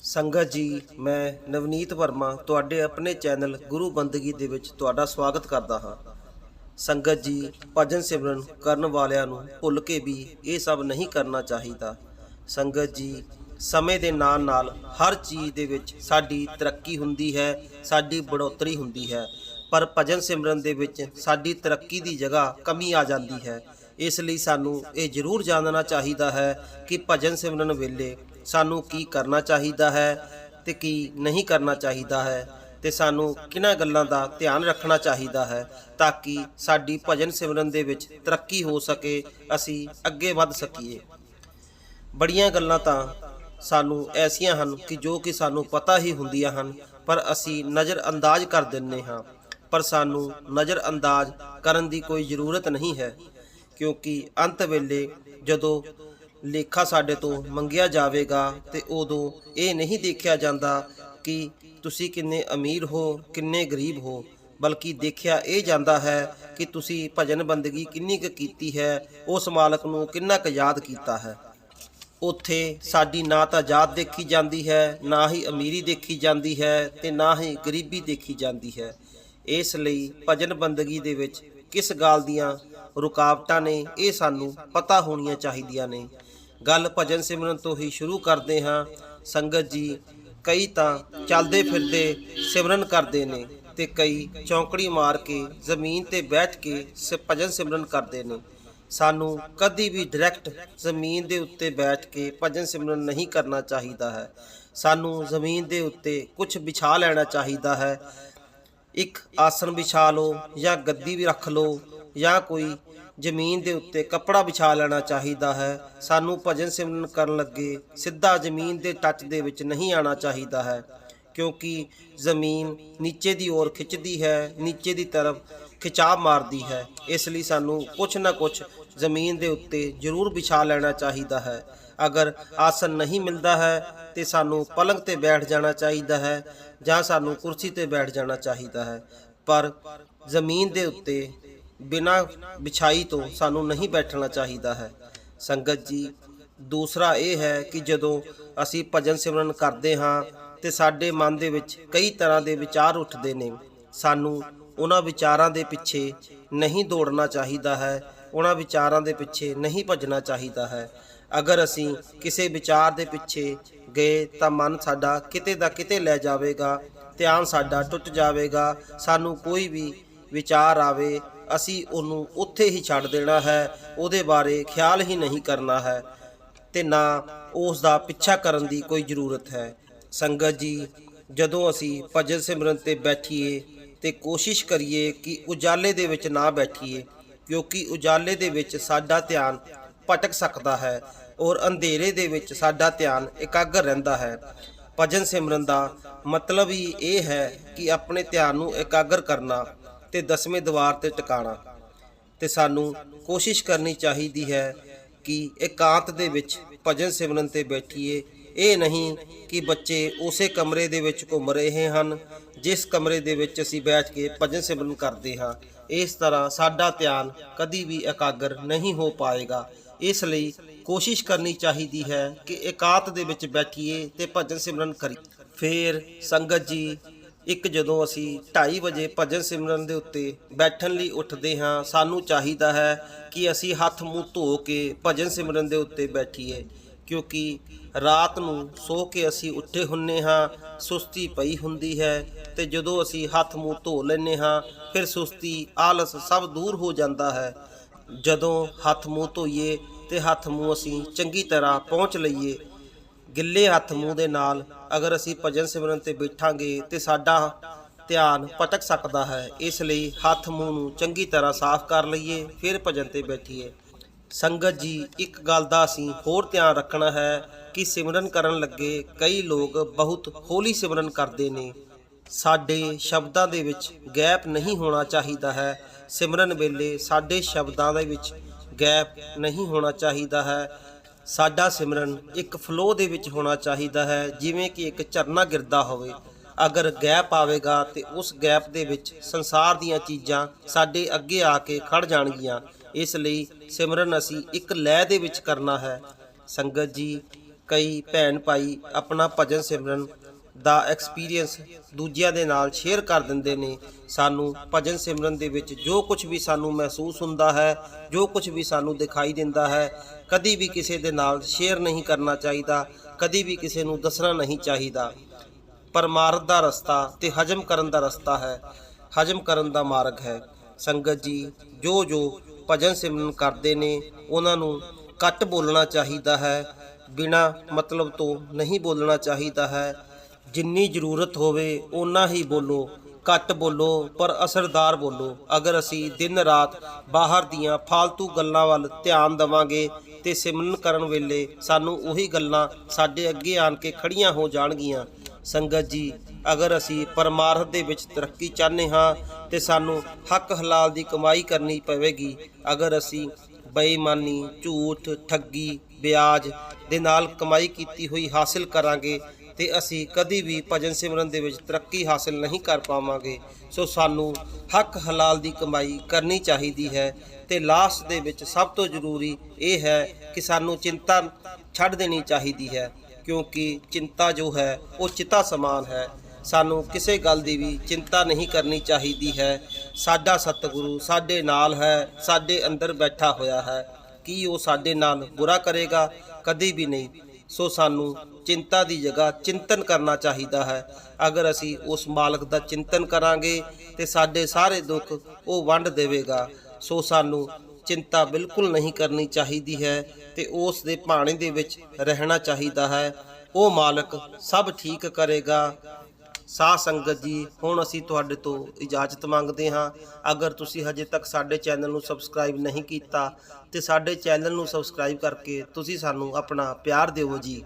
ਸੰਗਤ ਜੀ, ਮੈਂ ਨਵਨੀਤ ਵਰਮਾ ਤੁਹਾਡੇ ਆਪਣੇ ਚੈਨਲ ਗੁਰੂ ਬੰਦਗੀ ਦੇ ਵਿੱਚ ਤੁਹਾਡਾ ਸਵਾਗਤ ਕਰਦਾ ਹਾਂ। ਸੰਗਤ ਜੀ, ਭਜਨ ਸਿਮਰਨ ਕਰਨ ਵਾਲਿਆਂ ਨੂੰ ਭੁੱਲ ਕੇ ਵੀ ਇਹ ਸਭ ਨਹੀਂ ਕਰਨਾ ਚਾਹੀਦਾ। ਸੰਗਤ ਜੀ, ਸਮੇਂ ਦੇ ਨਾਲ ਨਾਲ ਹਰ ਚੀਜ਼ ਦੇ ਵਿੱਚ ਸਾਡੀ ਤਰੱਕੀ ਹੁੰਦੀ ਹੈ, ਸਾਡੀ ਬੜੋਤਰੀ ਹੁੰਦੀ ਹੈ, ਪਰ ਭਜਨ ਸਿਮਰਨ ਦੇ ਵਿੱਚ ਸਾਡੀ ਤਰੱਕੀ ਦੀ ਜਗ੍ਹਾ ਕਮੀ ਆ ਜਾਂਦੀ ਹੈ। ਇਸ ਲਈ ਸਾਨੂੰ ਇਹ ਜ਼ਰੂਰ ਜਾਣਨਾ ਚਾਹੀਦਾ ਹੈ ਕਿ ਭਜਨ ਸਿਮਰਨ ਵੇਲੇ ਸਾਨੂੰ ਕੀ ਕਰਨਾ ਚਾਹੀਦਾ ਹੈ ਤੇ ਕੀ ਨਹੀਂ ਕਰਨਾ ਚਾਹੀਦਾ ਹੈ, ਤੇ ਸਾਨੂੰ ਕਿਹਨਾਂ ਗੱਲਾਂ ਦਾ ਧਿਆਨ ਰੱਖਣਾ ਚਾਹੀਦਾ ਹੈ ਤਾਂ ਕਿ ਸਾਡੀ ਭਜਨ ਸਿਮਰਨ ਦੇ ਵਿੱਚ ਤਰੱਕੀ ਹੋ ਸਕੇ, ਅਸੀਂ ਅੱਗੇ ਵੱਧ ਸਕੀਏ। ਬੜੀਆਂ ਗੱਲਾਂ ਤਾਂ ਸਾਨੂੰ ਐਸੀਆਂ ਹਨ ਕਿ ਜੋ ਕਿ ਸਾਨੂੰ ਪਤਾ ਹੀ ਹੁੰਦੀਆਂ ਹਨ, ਪਰ ਅਸੀਂ ਨਜ਼ਰ ਅੰਦਾਜ਼ ਕਰ ਦਿੰਦੇ ਹਾਂ। ਪਰ ਸਾਨੂੰ ਨਜ਼ਰ ਅੰਦਾਜ਼ ਕਰਨ ਦੀ ਕੋਈ ਜ਼ਰੂਰਤ ਨਹੀਂ ਹੈ, ਕਿਉਂਕਿ ਅੰਤ ਵੇਲੇ ਜਦੋਂ ਲੇਖਾ ਸਾਡੇ ਤੋਂ ਮੰਗਿਆ ਜਾਵੇਗਾ ਤੇ ਉਦੋਂ ਇਹ ਨਹੀਂ ਦੇਖਿਆ ਜਾਂਦਾ ਕਿ ਤੁਸੀਂ ਕਿੰਨੇ ਅਮੀਰ ਹੋ, ਕਿੰਨੇ ਗਰੀਬ ਹੋ, ਬਲਕਿ ਦੇਖਿਆ ਇਹ ਜਾਂਦਾ ਹੈ ਕਿ ਤੁਸੀਂ ਭਜਨ ਬੰਦਗੀ ਕਿੰਨੀ ਕੁ ਕੀਤੀ ਹੈ, ਉਸ ਮਾਲਕ ਨੂੰ ਕਿੰਨਾ ਕੁ ਯਾਦ ਕੀਤਾ ਹੈ। ਉੱਥੇ ਸਾਡੀ ਨਾ ਤਾਂ ਜਾਤ ਦੇਖੀ ਜਾਂਦੀ ਹੈ, ਨਾ ਹੀ ਅਮੀਰੀ ਦੇਖੀ ਜਾਂਦੀ ਹੈ ਤੇ ਨਾ ਹੀ ਗਰੀਬੀ ਦੇਖੀ ਜਾਂਦੀ ਹੈ। ਇਸ ਲਈ ਭਜਨ ਬੰਦਗੀ ਦੇ ਵਿੱਚ ਕਿਸ ਗੱਲ ਦੀਆਂ ਰੁਕਾਵਟਾਂ ਨੇ, ਇਹ ਸਾਨੂੰ ਪਤਾ ਹੋਣੀਆਂ ਚਾਹੀਦੀਆਂ ਨੇ। ਗੱਲ ਭਜਨ ਸਿਮਰਨ ਤੋਂ ਹੀ ਸ਼ੁਰੂ ਕਰਦੇ ਹਾਂ। ਸੰਗਤ ਜੀ, ਕਈ ਤਾਂ ਚੱਲਦੇ ਫਿਰਦੇ ਸਿਮਰਨ ਕਰਦੇ ਨੇ ਤੇ ਕਈ ਚੌਂਕੜੀ ਮਾਰ ਕੇ ਜ਼ਮੀਨ ਤੇ ਬੈਠ ਕੇ ਭਜਨ ਸਿਮਰਨ ਕਰਦੇ ਨੇ। ਸਾਨੂੰ ਕਦੀ ਵੀ ਡਾਇਰੈਕਟ ਜ਼ਮੀਨ ਦੇ ਉੱਤੇ ਬੈਠ ਕੇ ਭਜਨ ਸਿਮਰਨ ਨਹੀਂ ਕਰਨਾ ਚਾਹੀਦਾ ਹੈ। ਸਾਨੂੰ ਜ਼ਮੀਨ ਦੇ ਉੱਤੇ ਕੁਝ ਵਿਛਾ ਲੈਣਾ ਚਾਹੀਦਾ ਹੈ। ਇੱਕ ਆਸਣ ਵਿਛਾ ਲਓ ਜਾਂ ਗੱਦੀ ਵੀ ਰੱਖ ਲਓ ਜਾਂ ਕੋਈ ਜ਼ਮੀਨ ਦੇ ਉੱਤੇ ਕੱਪੜਾ ਵਿਛਾ ਲੈਣਾ ਚਾਹੀਦਾ ਹੈ। ਸਾਨੂੰ ਭਜਨ ਸਿਮਰਨ ਕਰਨ ਲੱਗੇ ਸਿੱਧਾ ਜ਼ਮੀਨ ਦੇ ਟੱਚ ਦੇ ਵਿੱਚ ਨਹੀਂ ਆਉਣਾ ਚਾਹੀਦਾ ਹੈ, ਕਿਉਂਕਿ ਜ਼ਮੀਨ ਨੀਚੇ ਦੀ ओर ਖਿੱਚਦੀ ਹੈ, ਨੀਚੇ ਦੀ ਤਰਫ ਖਿਚਾਅ ਮਾਰਦੀ ਹੈ। ਇਸ ਲਈ ਸਾਨੂੰ ਕੁਛ ਨਾ ਕੁਛ ਜ਼ਮੀਨ ਦੇ ਉੱਤੇ ਜ਼ਰੂਰ ਵਿਛਾ ਲੈਣਾ ਚਾਹੀਦਾ ਹੈ। ਅਗਰ ਆਸਨ ਨਹੀਂ ਮਿਲਦਾ ਹੈ ਤੇ ਸਾਨੂੰ ਪਲੰਗ ਤੇ ਬੈਠ ਜਾਣਾ ਚਾਹੀਦਾ ਹੈ ਜਾਂ ਸਾਨੂੰ ਕੁਰਸੀ ਤੇ ਬੈਠ ਜਾਣਾ ਚਾਹੀਦਾ ਹੈ, ਪਰ ਜ਼ਮੀਨ ਦੇ ਉੱਤੇ ਬਿਨਾਂ ਵਿਛਾਈ ਤੋਂ ਸਾਨੂੰ ਨਹੀਂ ਬੈਠਣਾ ਚਾਹੀਦਾ ਹੈ। ਸੰਗਤ ਜੀ, ਦੂਸਰਾ ਇਹ ਹੈ ਕਿ ਜਦੋਂ ਅਸੀਂ ਭਜਨ ਸਿਮਰਨ ਕਰਦੇ ਹਾਂ ਤੇ ਸਾਡੇ ਮਨ ਦੇ ਵਿੱਚ ਕਈ ਤਰ੍ਹਾਂ ਦੇ ਵਿਚਾਰ ਉੱਠਦੇ ਨੇ। ਸਾਨੂੰ ਉਹਨਾਂ ਵਿਚਾਰਾਂ ਦੇ ਪਿੱਛੇ ਨਹੀਂ ਦੌੜਨਾ ਚਾਹੀਦਾ ਹੈ, ਉਹਨਾਂ ਵਿਚਾਰਾਂ ਦੇ ਪਿੱਛੇ ਨਹੀਂ ਭੱਜਣਾ ਚਾਹੀਦਾ ਹੈ। ਅਗਰ ਅਸੀਂ ਕਿਸੇ ਵਿਚਾਰ ਦੇ ਪਿੱਛੇ ਗਏ ਤਾਂ ਮਨ ਸਾਡਾ ਕਿਤੇ ਦਾ ਕਿਤੇ ਲੈ ਜਾਵੇਗਾ, ਧਿਆਨ ਸਾਡਾ ਟੁੱਟ ਜਾਵੇਗਾ। ਸਾਨੂੰ ਕੋਈ ਵੀ ਵਿਚਾਰ ਆਵੇ, ਅਸੀਂ ਉਹਨੂੰ ਉੱਥੇ ਹੀ ਛੱਡ ਦੇਣਾ ਹੈ, ਉਹਦੇ ਬਾਰੇ ਖਿਆਲ ਹੀ ਨਹੀਂ ਕਰਨਾ ਹੈ ਤੇ ਨਾ ਉਸ ਦਾ ਪਿੱਛਾ ਕਰਨ ਦੀ ਕੋਈ ਜ਼ਰੂਰਤ ਹੈ। ਸੰਗਤ ਜੀ, ਜਦੋਂ ਅਸੀਂ ਭਜਨ ਸਿਮਰਨ ਤੇ ਬੈਠੀਏ ਤੇ ਕੋਸ਼ਿਸ਼ ਕਰੀਏ ਕਿ ਉਜਾਲੇ ਦੇ ਵਿੱਚ ਨਾ ਬੈਠੀਏ, ਕਿਉਂਕਿ ਉਜਾਲੇ ਦੇ ਵਿੱਚ ਸਾਡਾ ਧਿਆਨ ਭਟਕ ਸਕਦਾ ਹੈ ਔਰ ਅੰਧੇਰੇ ਦੇ ਵਿੱਚ ਸਾਡਾ ਧਿਆਨ ਇਕਾਗਰ ਰਹਿੰਦਾ ਹੈ। ਭਜਨ ਸਿਮਰਨ ਦਾ ਮਤਲਬ ਹੀ ਇਹ ਹੈ ਕਿ ਆਪਣੇ ਧਿਆਨ ਨੂੰ ਇਕਾਗਰ ਕਰਨਾ ਤੇ ਦਸਵੇਂ ਦੀਵਾਰ ਤੇ ਟਿਕਾਣਾ। ਤੇ ਸਾਨੂੰ ਕੋਸ਼ਿਸ਼ ਕਰਨੀ ਚਾਹੀਦੀ ਹੈ ਕਿ ਇਕਾਂਤ ਦੇ ਵਿੱਚ ਭਜਨ ਸਿਮਰਨ ਤੇ ਬੈਠੀਏ। ਇਹ ਨਹੀਂ ਕਿ ਬੱਚੇ ਉਸੇ ਕਮਰੇ ਦੇ ਵਿੱਚ ਘੁੰਮ ਰਹੇ ਹਨ ਜਿਸ ਕਮਰੇ ਦੇ ਵਿੱਚ ਅਸੀਂ ਬੈਠ ਕੇ ਭਜਨ ਸਿਮਰਨ ਕਰਦੇ ਹਾਂ। ਇਸ ਤਰ੍ਹਾਂ ਸਾਡਾ ਧਿਆਨ ਕਦੀ ਵੀ ਇਕਾਗਰ ਨਹੀਂ ਹੋ ਪਾਏਗਾ। ਇਸ ਲਈ ਕੋਸ਼ਿਸ਼ ਕਰਨੀ ਚਾਹੀਦੀ ਹੈ ਕਿ ਇਕਾਂਤ ਦੇ ਵਿੱਚ ਬੈਠੀਏ ਤੇ ਭਜਨ ਸਿਮਰਨ ਕਰੀਏ। ਫਿਰ ਸੰਗਤ ਜੀ, ਜਦੋਂ ਅਸੀਂ 2:30 ਵਜੇ ਭਜਨ ਸਿਮਰਨ ਦੇ ਉੱਤੇ ਬੈਠਣ ਲਈ ਉੱਠਦੇ ਹਾਂ, ਸਾਨੂੰ ਚਾਹੀਦਾ ਹੈ ਕਿ ਅਸੀਂ ਹੱਥ ਮੂੰਹ ਧੋ ਕੇ ਭਜਨ ਸਿਮਰਨ ਦੇ ਉੱਤੇ ਬੈਠੀਏ, ਕਿਉਂਕਿ ਰਾਤ ਨੂੰ ਸੋ ਕੇ ਅਸੀਂ ਉੱਠੇ ਹੁੰਦੇ ਹਾਂ, ਸੁਸਤੀ ਪਈ ਹੁੰਦੀ ਹੈ ਤੇ ਜਦੋਂ ਅਸੀਂ ਹੱਥ ਮੂੰਹ ਧੋ ਲੈਂਦੇ ਹਾਂ ਫਿਰ ਸੁਸਤੀ, ਆਲਸ ਸਭ ਦੂਰ ਹੋ ਜਾਂਦਾ ਹੈ। ਜਦੋਂ ਹੱਥ ਮੂੰਹ ਧੋਈਏ ਤੇ ਹੱਥ ਮੂੰਹ ਅਸੀਂ ਚੰਗੀ ਤਰ੍ਹਾਂ ਪਹੁੰਚ ਲਈਏ। ਗਿੱਲੇ ਹੱਥ ਮੂੰਹ ਦੇ ਨਾਲ ਅਗਰ ਅਸੀਂ ਭਜਨ ਸਿਮਰਨ ਤੇ ਬੈਠਾਂਗੇ ਤੇ ਸਾਡਾ ਧਿਆਨ ਭਟਕ ਸਕਦਾ ਹੈ। ਇਸ ਲਈ ਹੱਥ ਮੂੰਹ ਨੂੰ ਚੰਗੀ ਤਰ੍ਹਾਂ ਸਾਫ਼ ਕਰ ਲਈਏ, ਫਿਰ ਭਜਨ ਤੇ ਬੈਠੀਏ। ਸੰਗਤ ਜੀ, ਇੱਕ ਗੱਲ ਦਾ ਅਸੀਂ ਹੋਰ ਧਿਆਨ ਰੱਖਣਾ ਹੈ ਕਿ ਸਿਮਰਨ ਕਰਨ ਲੱਗੇ ਕਈ ਲੋਕ ਬਹੁਤ ਹੌਲੀ ਸਿਮਰਨ ਕਰਦੇ ਨੇ। ਸਾਡੇ ਸ਼ਬਦਾਂ ਦੇ ਵਿੱਚ ਗੈਪ ਨਹੀਂ ਹੋਣਾ ਚਾਹੀਦਾ ਹੈ। ਸਿਮਰਨ ਵੇਲੇ ਸਾਡੇ ਸ਼ਬਦਾਂ ਦੇ ਵਿੱਚ ਗੈਪ ਨਹੀਂ ਹੋਣਾ ਚਾਹੀਦਾ ਹੈ। ਸਾਡਾ ਸਿਮਰਨ ਇੱਕ ਫਲੋ ਦੇ ਵਿੱਚ ਹੋਣਾ ਚਾਹੀਦਾ ਹੈ, ਜਿਵੇਂ ਕਿ ਇੱਕ ਝਰਨਾ ਗਿਰਦਾ ਹੋਵੇ। ਅਗਰ ਗੈਪ ਆਵੇਗਾ ਤੇ ਉਸ ਗੈਪ ਦੇ ਵਿੱਚ ਸੰਸਾਰ ਦੀਆਂ ਚੀਜ਼ਾਂ ਸਾਡੇ ਅੱਗੇ ਆ ਕੇ ਖੜ ਜਾਣਗੀਆਂ। ਇਸ ਲਈ ਸਿਮਰਨ ਅਸੀਂ ਇੱਕ ਲੈਅ ਦੇ ਵਿੱਚ ਕਰਨਾ ਹੈ। ਸੰਗਤ ਜੀ, ਕਈ ਭੈਣ ਭਾਈ ਆਪਣਾ ਭਜਨ ਸਿਮਰਨ ਦਾ ਐਕਸਪੀਰੀਅੰਸ ਦੂਜਿਆਂ ਦੇ ਨਾਲ ਸ਼ੇਅਰ ਕਰ ਦਿੰਦੇ ਨੇ। ਸਾਨੂੰ ਭਜਨ ਸਿਮਰਨ ਦੇ ਵਿੱਚ ਜੋ ਕੁਝ ਵੀ ਸਾਨੂੰ ਮਹਿਸੂਸ ਹੁੰਦਾ ਹੈ, ਜੋ ਕੁਝ ਵੀ ਸਾਨੂੰ ਦਿਖਾਈ ਦਿੰਦਾ ਹੈ, ਕਦੀ ਵੀ ਕਿਸੇ ਦੇ ਨਾਲ ਸ਼ੇਅਰ ਨਹੀਂ ਕਰਨਾ ਚਾਹੀਦਾ, ਕਦੀ ਵੀ ਕਿਸੇ ਨੂੰ ਦੱਸਣਾ ਨਹੀਂ ਚਾਹੀਦਾ। ਪਰਮਾਰਥ ਦਾ ਰਸਤਾ ਤੇ ਹਜਮ ਕਰਨ ਦਾ ਰਸਤਾ ਹੈ, ਹਜਮ ਕਰਨ ਦਾ ਮਾਰਗ ਹੈ। ਸੰਗਤ ਜੀ, ਜੋ ਭਜਨ ਸਿਮਰਨ ਕਰਦੇ ਨੇ ਉਹਨਾਂ ਨੂੰ ਘੱਟ ਬੋਲਣਾ ਚਾਹੀਦਾ ਹੈ, ਬਿਨਾਂ ਮਤਲਬ ਤੋਂ ਨਹੀਂ ਬੋਲਣਾ ਚਾਹੀਦਾ ਹੈ। ਜਿੰਨੀ ਜ਼ਰੂਰਤ ਹੋਵੇ ਓਨਾ ਹੀ ਬੋਲੋ, ਘੱਟ ਬੋਲੋ ਪਰ ਅਸਰਦਾਰ ਬੋਲੋ। ਅਗਰ ਅਸੀਂ ਦਿਨ ਰਾਤ ਬਾਹਰ ਦੀਆਂ ਫਾਲਤੂ ਗੱਲਾਂ ਵੱਲ ਧਿਆਨ ਦੇਵਾਂਗੇ ਤੇ ਸਿਮਰਨ ਕਰਨ ਵੇਲੇ ਸਾਨੂੰ ਉਹੀ ਗੱਲਾਂ ਸਾਡੇ ਅੱਗੇ ਆਣ ਕੇ ਖੜੀਆਂ ਹੋ ਜਾਣਗੀਆਂ। ਸੰਗਤ ਜੀ, ਅਗਰ ਅਸੀਂ ਪਰਮਾਰਥ ਦੇ ਵਿੱਚ ਤਰੱਕੀ ਚਾਹੁੰਦੇ ਹਾਂ ਤੇ ਸਾਨੂੰ ਹੱਕ ਹਲਾਲ ਦੀ ਕਮਾਈ ਕਰਨੀ ਪਵੇਗੀ। ਅਗਰ ਅਸੀਂ ਬੇਈਮਾਨੀ, ਝੂਠ, ਠੱਗੀ, ਵਿਆਜ ਦੇ ਨਾਲ ਕਮਾਈ ਕੀਤੀ ਹੋਈ ਹਾਸਿਲ ਕਰਾਂਗੇ ਤੇ ਅਸੀਂ ਕਦੀ ਵੀ ਭਜਨ ਸਿਮਰਨ ਦੇ ਵਿੱਚ ਤਰੱਕੀ ਹਾਸਿਲ ਨਹੀਂ ਕਰ ਪਾਵਾਂਗੇ। ਸੋ ਸਾਨੂੰ ਹੱਕ ਹਲਾਲ ਦੀ ਕਮਾਈ ਕਰਨੀ ਚਾਹੀਦੀ ਹੈ। ਤੇ ਲਾਸਟ ਦੇ ਵਿੱਚ ਸਭ ਤੋਂ ਜ਼ਰੂਰੀ ਇਹ ਹੈ ਕਿ ਸਾਨੂੰ ਚਿੰਤਾ ਛੱਡ ਦੇਣੀ ਚਾਹੀਦੀ ਹੈ, ਕਿਉਂਕਿ ਚਿੰਤਾ ਜੋ ਹੈ ਉਹ ਚਿਤਾ ਸਮਾਨ ਹੈ। ਸਾਨੂੰ ਕਿਸੇ ਗੱਲ ਦੀ ਵੀ ਚਿੰਤਾ ਨਹੀਂ ਕਰਨੀ ਚਾਹੀਦੀ ਹੈ। ਸਾਡਾ ਸਤਿਗੁਰੂ ਸਾਡੇ ਨਾਲ ਹੈ, ਸਾਡੇ ਅੰਦਰ ਬੈਠਾ ਹੋਇਆ ਹੈ। ਕੀ ਉਹ ਸਾਡੇ ਨਾਲ ਬੁਰਾ ਕਰੇਗਾ? ਕਦੀ ਵੀ ਨਹੀਂ। ਸੋ ਸਾਨੂੰ ਚਿੰਤਾ ਦੀ ਜਗ੍ਹਾ ਚਿੰਤਨ ਕਰਨਾ ਚਾਹੀਦਾ ਹੈ। ਅਗਰ ਅਸੀਂ ਉਸ ਮਾਲਕ ਦਾ ਚਿੰਤਨ ਕਰਾਂਗੇ ਤੇ ਸਾਡੇ ਸਾਰੇ ਦੁੱਖ ਉਹ ਵੰਡ ਦੇਵੇਗਾ। ਸੋ ਸਾਨੂੰ ਚਿੰਤਾ ਬਿਲਕੁਲ ਨਹੀਂ ਕਰਨੀ ਚਾਹੀਦੀ ਹੈ ਤੇ ਉਸ ਦੇ ਭਾਣੇ ਦੇ ਵਿੱਚ ਰਹਿਣਾ ਚਾਹੀਦਾ ਹੈ। ਉਹ ਮਾਲਕ ਸਭ ਠੀਕ ਕਰੇਗਾ। ਸਾਧ ਸੰਗਤ ਜੀ, ਹੁਣ ਅਸੀਂ ਤੁਹਾਡੇ ਤੋਂ ਇਜਾਜ਼ਤ ਮੰਗਦੇ ਹਾਂ। ਅਗਰ ਤੁਸੀਂ ਹਜੇ ਤੱਕ ਸਾਡੇ ਚੈਨਲ ਨੂੰ ਸਬਸਕ੍ਰਾਈਬ ਨਹੀਂ ਕੀਤਾ ਤੇ ਸਾਡੇ ਚੈਨਲ ਨੂੰ ਸਬਸਕ੍ਰਾਈਬ ਕਰਕੇ ਤੁਸੀਂ ਸਾਨੂੰ ਆਪਣਾ ਪਿਆਰ ਦਿਓ ਜੀ।